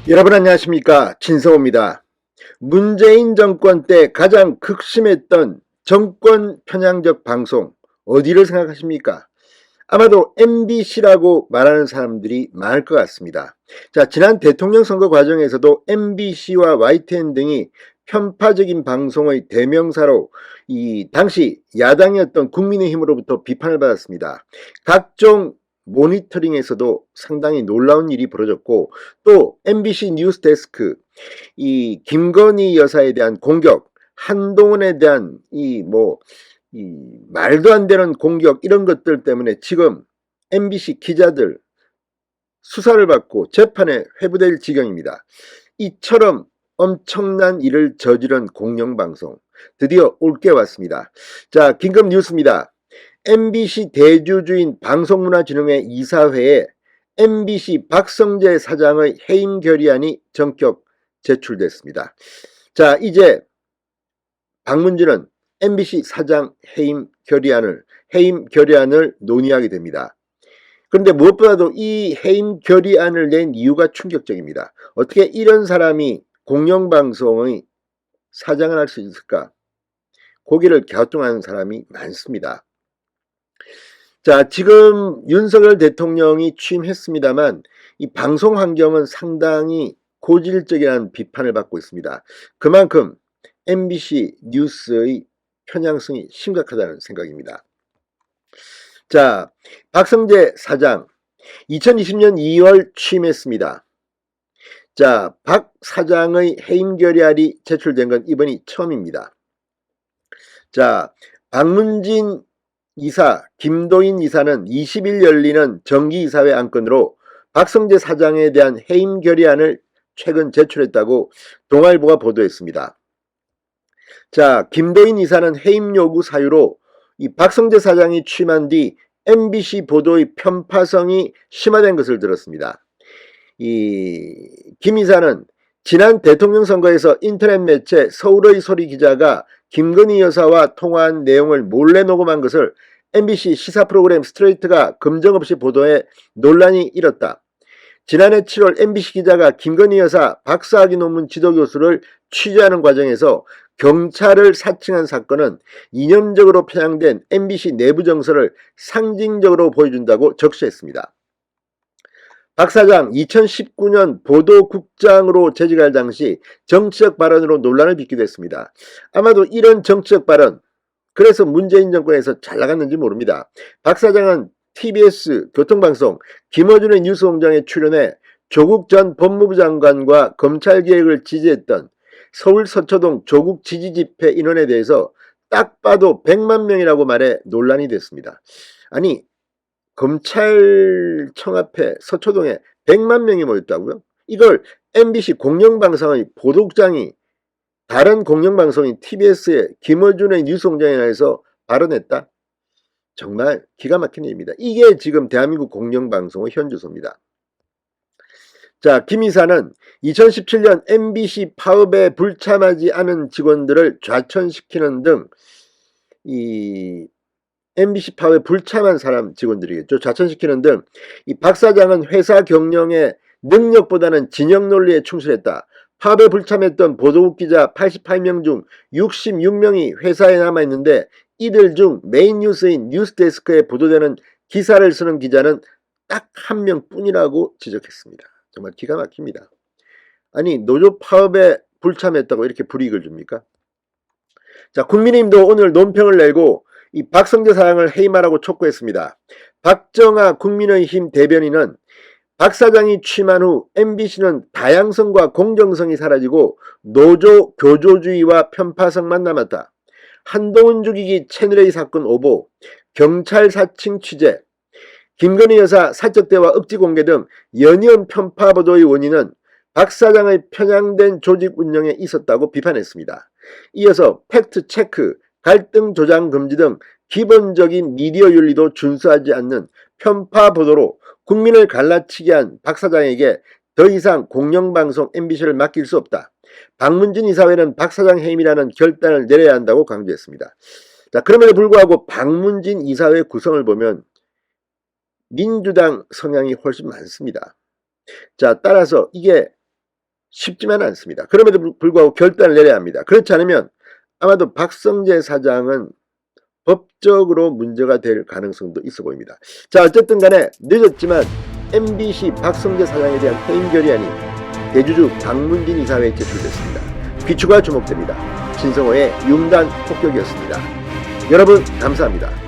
여러분 안녕하십니까, 진성호입니다. 문재인 정권 때 가장 극심했던 정권 편향적 방송 어디를 생각하십니까? 아마도 MBC라고 말하는 사람들이 많을 것 같습니다. 자, 지난 대통령 선거 과정에서도 MBC와 YTN 등이 편파적인 방송의 대명사로 이 당시 야당이었던 국민의힘으로부터 비판을 받았습니다. 각종 모니터링에서도 상당히 놀라운 일이 벌어졌고, 또 MBC 뉴스데스크 이 김건희 여사에 대한 공격, 한동훈에 대한 이 말도 안 되는 공격, 이런 것들 때문에 지금 MBC 기자들 수사를 받고 재판에 회부될 지경입니다. 이처럼 엄청난 일을 저지른 공영방송 드디어 올게 왔습니다. 자, 긴급 뉴스입니다. MBC 대주주인 방송문화진흥회 이사회에 MBC 박성재 사장의 해임 결의안이 전격 제출됐습니다. 자, 이제 박문진은 MBC 사장 해임 결의안을 논의하게 됩니다. 그런데 무엇보다도 이 해임 결의안을 낸 이유가 충격적입니다. 어떻게 이런 사람이 공영방송의 사장을 할 수 있을까? 고개를 갸우뚱하는 사람이 많습니다. 자, 지금 윤석열 대통령이 취임했습니다만 이 방송 환경은 상당히 고질적이라는 비판을 받고 있습니다. 그만큼 MBC 뉴스의 편향성이 심각하다는 생각입니다. 자, 박성재 사장 2020년 2월 취임했습니다. 자, 박 사장의 해임 결의안이 제출된 건 이번이 처음입니다. 자, 박문진 이사, 김도인 이사는 20일 열리는 정기이사회 안건으로 박성재 사장에 대한 해임 결의안을 최근 제출했다고 동아일보가 보도했습니다. 자, 김도인 이사는 해임 요구 사유로 이 박성재 사장이 취임한 뒤 MBC 보도의 편파성이 심화된 것을 들었습니다. 이 김 이사는 지난 대통령 선거에서 인터넷 매체 서울의 소리 기자가 김건희 여사와 통화한 내용을 몰래 녹음한 것을 MBC 시사 프로그램 스트레이트가 검증 없이 보도해 논란이 일었다. 지난해 7월 MBC 기자가 김건희 여사 박사학위 논문 지도교수를 취재하는 과정에서 경찰을 사칭한 사건은 이념적으로 편향된 MBC 내부 정서를 상징적으로 보여준다고 적시했습니다. 박 사장 2019년 보도국장으로 재직할 당시 정치적 발언으로 논란을 빚기도 했습니다. 아마도 이런 정치적 발언, 그래서 문재인 정권에서 잘 나갔는지 모릅니다. 박 사장은 TBS 교통방송 김어준의 뉴스공장에 출연해 조국 전 법무부 장관과 검찰개혁을 지지했던 서울 서초동 조국 지지집회 인원에 대해서 딱 봐도 100만 명이라고 말해 논란이 됐습니다. 아니, 검찰청 앞에 서초동에 100만 명이 모였다고요? 이걸 MBC 공영방송의 보도국장이 다른 공영방송인 TBS의 김어준의 뉴스공장에 대해서 발언했다? 정말 기가 막힌 일입니다. 이게 지금 대한민국 공영방송의 현주소입니다. 자, 김 이사는 2017년 MBC 파업에 불참하지 않은 직원들을 좌천시키는 등 이 MBC 파업에 불참한 사람 직원들이겠죠. 좌천시키는 등 이 박 사장은 회사 경영의 능력보다는 진영 논리에 충실했다. 파업에 불참했던 보도국 기자 88명 중 66명이 회사에 남아있는데 이들 중 메인 뉴스인 뉴스데스크에 보도되는 기사를 쓰는 기자는 딱 한 명뿐이라고 지적했습니다. 정말 기가 막힙니다. 아니, 노조 파업에 불참했다고 이렇게 불이익을 줍니까? 자, 국민의힘도 오늘 논평을 내고 이 박성재 사장을 해임하라고 촉구했습니다. 박정아 국민의힘 대변인은 박 사장이 취임한 후 MBC는 다양성과 공정성이 사라지고 노조 교조주의와 편파성만 남았다. 한동훈 죽이기 채널A 사건 오보, 경찰 사칭 취재, 김건희 여사 사적 대화 억지 공개 등 연이은 편파 보도의 원인은 박 사장의 편향된 조직 운영에 있었다고 비판했습니다. 이어서 팩트 체크, 갈등 조장 금지 등 기본적인 미디어 윤리도 준수하지 않는 편파 보도로 국민을 갈라치게 한 박 사장에게 더 이상 공영방송 MBC를 맡길 수 없다. 박문진 이사회는 박 사장 해임이라는 결단을 내려야 한다고 강조했습니다. 자, 그럼에도 불구하고 박문진 이사회 구성을 보면 민주당 성향이 훨씬 많습니다. 자, 따라서 이게 쉽지만 않습니다. 그럼에도 불구하고 결단을 내려야 합니다. 그렇지 않으면 아마도 박성재 사장은 법적으로 문제가 될 가능성도 있어 보입니다. 자, 어쨌든 간에 늦었지만 MBC 박성재 사장에 대한 해임 결의안이 대주주 박문진 이사회에 제출됐습니다. 귀추가 주목됩니다. 신성호의 융단 폭격이었습니다. 여러분 감사합니다.